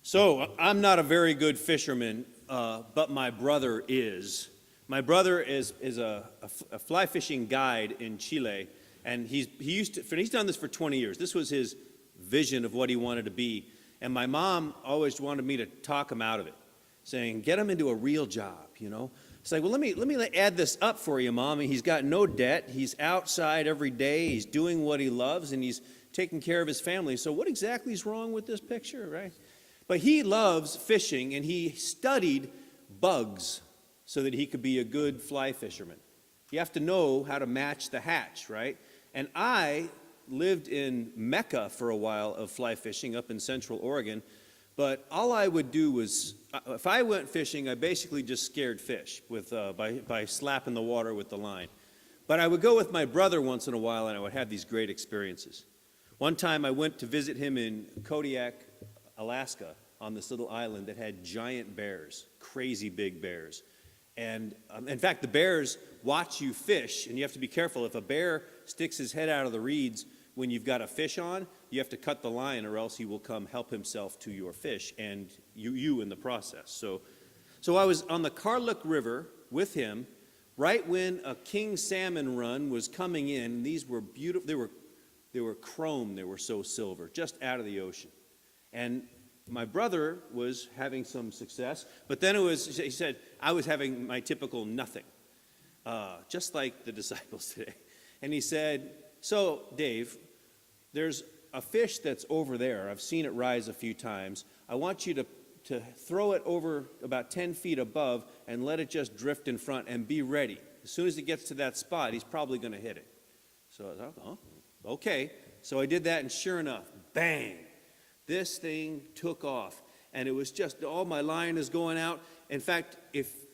So I'm not a very good fisherman, but my brother is. My brother is a fly fishing guide in Chile, and he's done this for 20 years. This was his vision of what he wanted to be, and my mom always wanted me to talk him out of it, saying, "Get him into a real job, you know." It's like, well, let me add this up for you, Mom. He's got no debt. He's outside every day. He's doing what he loves, and he's taking care of his family. So what exactly is wrong with this picture, right? But he loves fishing, and he studied bugs so that he could be a good fly fisherman. You have to know how to match the hatch, right? And I lived in Mecca for a while of fly fishing up in Central Oregon, but all I would do was, if I went fishing, I basically just scared fish by slapping the water with the line. But I would go with my brother once in a while, and I would have these great experiences. One time I went to visit him in Kodiak, Alaska, on this little island that had giant bears, crazy big bears. And in fact, the bears watch you fish, and you have to be careful. If a bear sticks his head out of the reeds when you've got a fish on, you have to cut the line, or else he will come help himself to your fish, and you in the process. So I was on the Karluk River with him right when a king salmon run was coming in. And these were beautiful. They were chrome. They were so silver, just out of the ocean. And my brother was having some success, but then he said, I was having my typical nothing, just like the disciples today. And he said, so, Dave, there's a fish that's over there. I've seen it rise a few times. I want you to throw it over about 10 feet above and let it just drift in front and be ready. As soon as it gets to that spot, he's probably going to hit it. So I thought, oh, okay. So I did that, and sure enough, bang. This thing took off, and it was just, all my line is going out. In fact,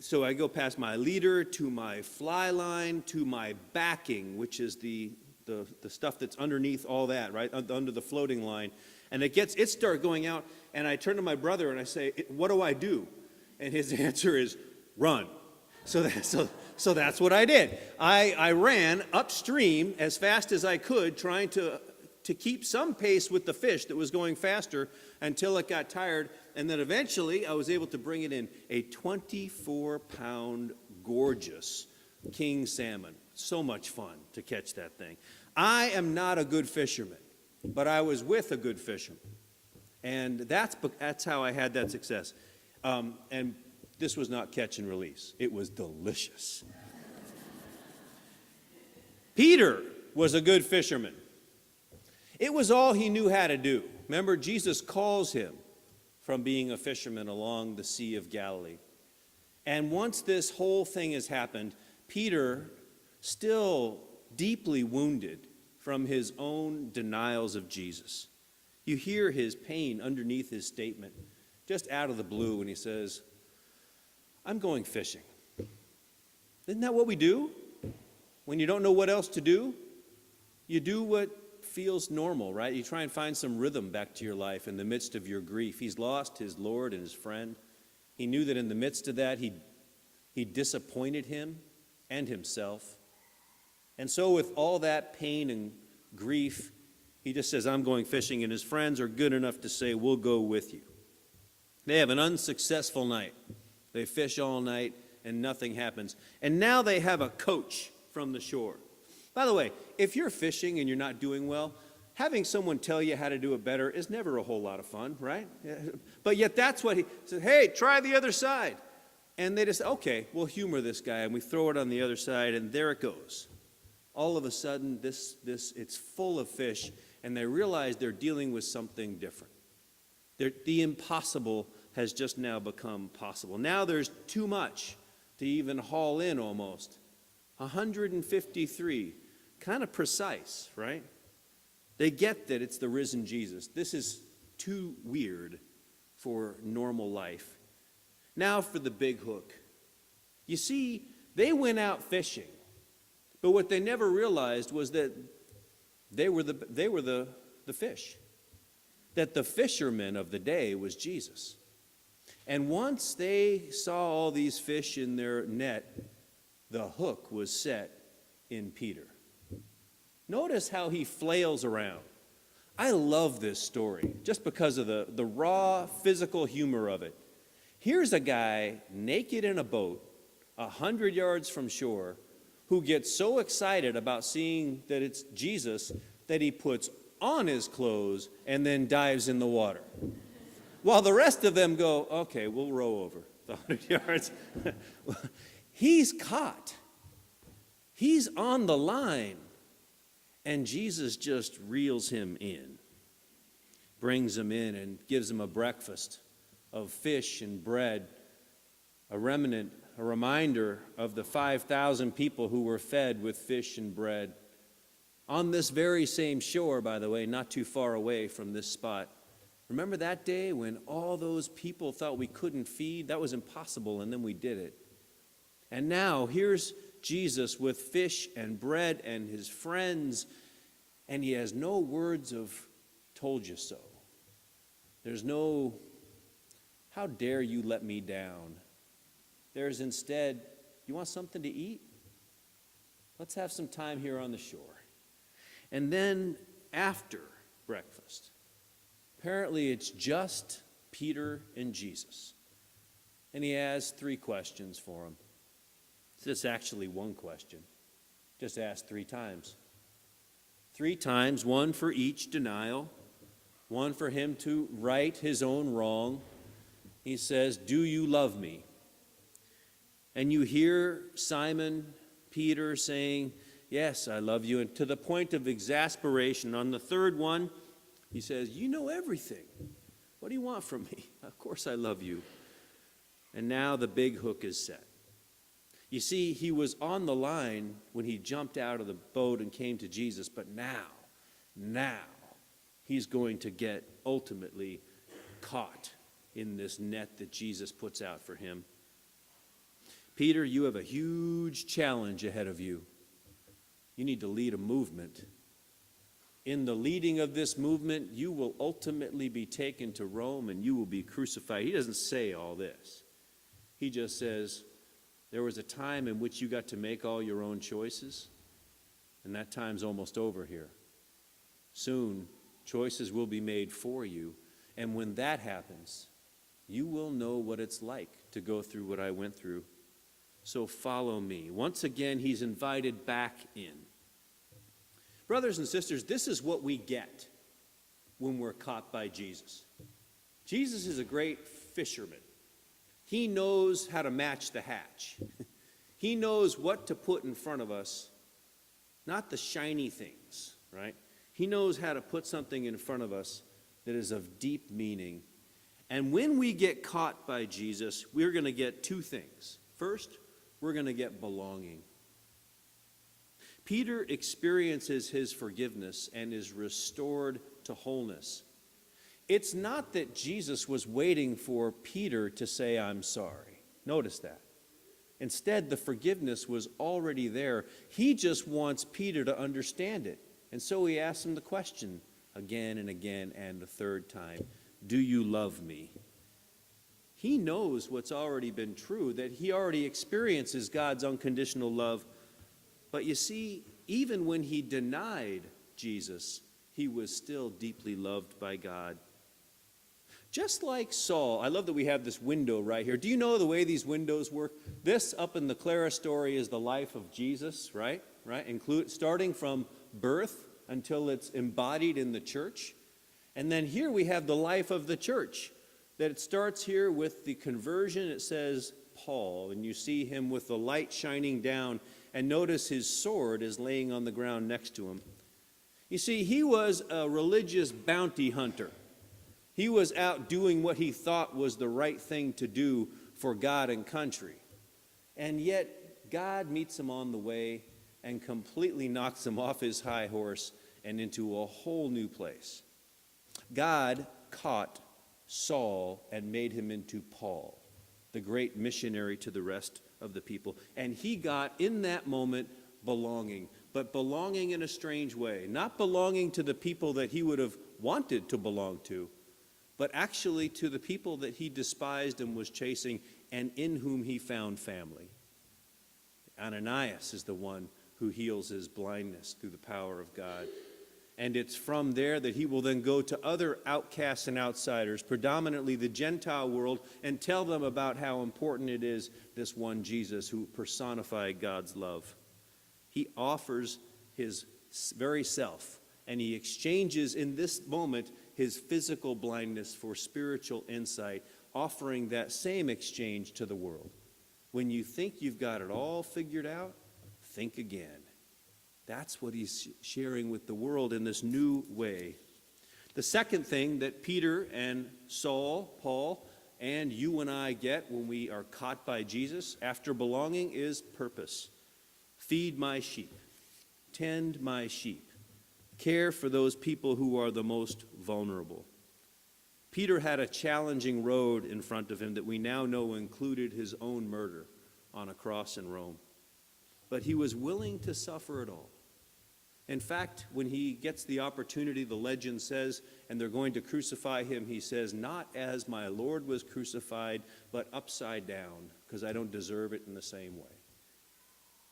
so I go past my leader to my fly line to my backing, which is the stuff that's underneath all that, right, under the floating line. And it started going out, and I turn to my brother and I say, what do I do? And his answer is, run. So that's what I did. I ran upstream as fast as I could, trying to keep some pace with the fish that was going faster until it got tired. And then eventually I was able to bring it in, a 24-pound gorgeous king salmon. So much fun to catch that thing. I am not a good fisherman, but I was with a good fisherman. And that's how I had that success. And this was not catch and release. It was delicious. Peter was a good fisherman. It was all he knew how to do. Remember, Jesus calls him from being a fisherman along the Sea of Galilee. And once this whole thing has happened, Peter, still deeply wounded from his own denials of Jesus. You hear his pain underneath his statement, just out of the blue, when he says, I'm going fishing. Isn't that what we do? When you don't know what else to do, you do what feels normal, right? You try and find some rhythm back to your life in the midst of your grief. He's lost his Lord and his friend. He knew that in the midst of that, he disappointed him and himself. And so with all that pain and grief, he just says, I'm going fishing, and his friends are good enough to say, we'll go with you. They have an unsuccessful night. They fish all night, and nothing happens. And now they have a coach from the shore. By the way, if you're fishing and you're not doing well, having someone tell you how to do it better is never a whole lot of fun, right? But yet that's what he said, hey, try the other side. And they just, okay, we'll humor this guy, and we throw it on the other side, and there it goes. All of a sudden, it's full of fish, and they realize they're dealing with something different. The impossible has just now become possible. Now there's too much to even haul in almost. 153. Kind of precise, right? They get that it's the risen Jesus. This is too weird for normal life. Now for the big hook. You see, they went out fishing, but what they never realized was that they were the fish. That the fisherman of the day was Jesus. And once they saw all these fish in their net, the hook was set in Peter. Notice how he flails around. I love this story just because of the raw physical humor of it. Here's a guy naked in a boat 100 yards from shore who gets so excited about seeing that it's Jesus that he puts on his clothes and then dives in the water. While the rest of them go, okay, we'll row over the 100 yards. He's caught. He's on the line. And Jesus just reels him in, brings him in and gives him a breakfast of fish and bread, a remnant, a reminder of the 5,000 people who were fed with fish and bread on this very same shore, by the way, not too far away from this spot. Remember that day when all those people thought we couldn't feed? That was impossible, and then we did it. And now here's Jesus with fish and bread and his friends, and he has no words of told you so. There's no, how dare you let me down? There's instead, you want something to eat? Let's have some time here on the shore. And then after breakfast, apparently it's just Peter and Jesus. And he has 3 questions for him. It's actually one question, just asked 3 times. 3 times, one for each denial, one for him to right his own wrong. He says, do you love me? And you hear Simon Peter saying, yes, I love you. And to the point of exasperation, on the 3rd one, he says, you know everything. What do you want from me? Of course I love you. And now the big hook is set. You see, he was on the line when he jumped out of the boat and came to Jesus, but now, he's going to get ultimately caught in this net that Jesus puts out for him. Peter, you have a huge challenge ahead of you. You need to lead a movement. In the leading of this movement, you will ultimately be taken to Rome and you will be crucified. He doesn't say all this. He just says, there was a time in which you got to make all your own choices, and that time's almost over here. Soon, choices will be made for you, and when that happens, you will know what it's like to go through what I went through. So follow me. Once again, he's invited back in. Brothers and sisters, this is what we get when we're caught by Jesus. Jesus is a great fisherman. He knows how to match the hatch. He knows what to put in front of us, not the shiny things, right? He knows how to put something in front of us that is of deep meaning. And when we get caught by Jesus, we're going to get 2 things. First, we're going to get belonging. Peter experiences his forgiveness and is restored to wholeness. It's not that Jesus was waiting for Peter to say, I'm sorry. Notice that. Instead, the forgiveness was already there. He just wants Peter to understand it. And so he asks him the question again and again and the 3rd time, do you love me? He knows what's already been true, that he already experiences God's unconditional love. But you see, even when he denied Jesus, he was still deeply loved by God. Just like Saul, I love that we have this window right here. Do you know the way these windows work? This up in the Clara story is the life of Jesus, right? Starting from birth until it's embodied in the church. And then here we have the life of the church. That it starts here with the conversion. It says Paul, and you see him with the light shining down. And notice his sword is laying on the ground next to him. You see, he was a religious bounty hunter. He was out doing what he thought was the right thing to do for God and country. And yet, God meets him on the way and completely knocks him off his high horse and into a whole new place. God caught Saul and made him into Paul, the great missionary to the rest of the people. And he got, in that moment, belonging, but belonging in a strange way. Not belonging to the people that he would have wanted to belong to, but actually to the people that he despised and was chasing and in whom he found family. Ananias is the one who heals his blindness through the power of God. And it's from there that he will then go to other outcasts and outsiders, predominantly the Gentile world, and tell them about how important it is, this one Jesus who personified God's love. He offers his very self, and he exchanges in this moment his physical blindness for spiritual insight, offering that same exchange to the world. When you think you've got it all figured out, think again. That's what he's sharing with the world in this new way. The second thing that Peter and Saul, Paul, and you and I get when we are caught by Jesus after belonging is purpose. Feed my sheep. Tend my sheep. Care for those people who are the most vulnerable. Peter had a challenging road in front of him that we now know included his own murder on a cross in Rome. But he was willing to suffer it all. In fact, when he gets the opportunity, the legend says, and they're going to crucify him, he says, "Not as my Lord was crucified, but upside down, because I don't deserve it in the same way."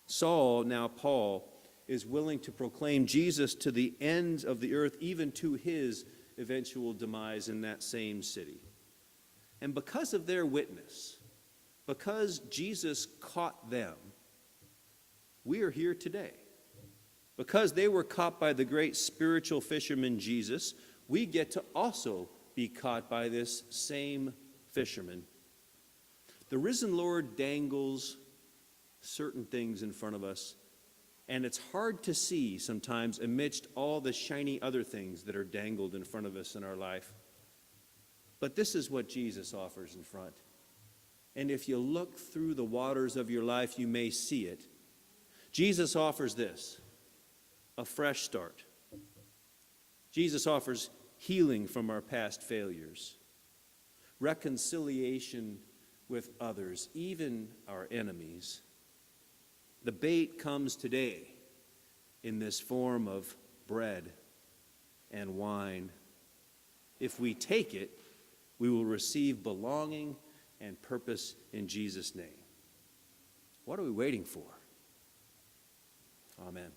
Saul, now Paul, is willing to proclaim Jesus to the ends of the earth, even to his eventual demise in that same city. And because of their witness, because Jesus caught them, we are here today. Because they were caught by the great spiritual fisherman Jesus, we get to also be caught by this same fisherman. The risen Lord dangles certain things in front of us, and it's hard to see sometimes amidst all the shiny other things that are dangled in front of us in our life. But this is what Jesus offers in front. And if you look through the waters of your life, you may see it. Jesus offers this: a fresh start. Jesus offers healing from our past failures, reconciliation with others, even our enemies. The bait comes today in this form of bread and wine. If we take it, we will receive belonging and purpose in Jesus' name. What are we waiting for? Amen.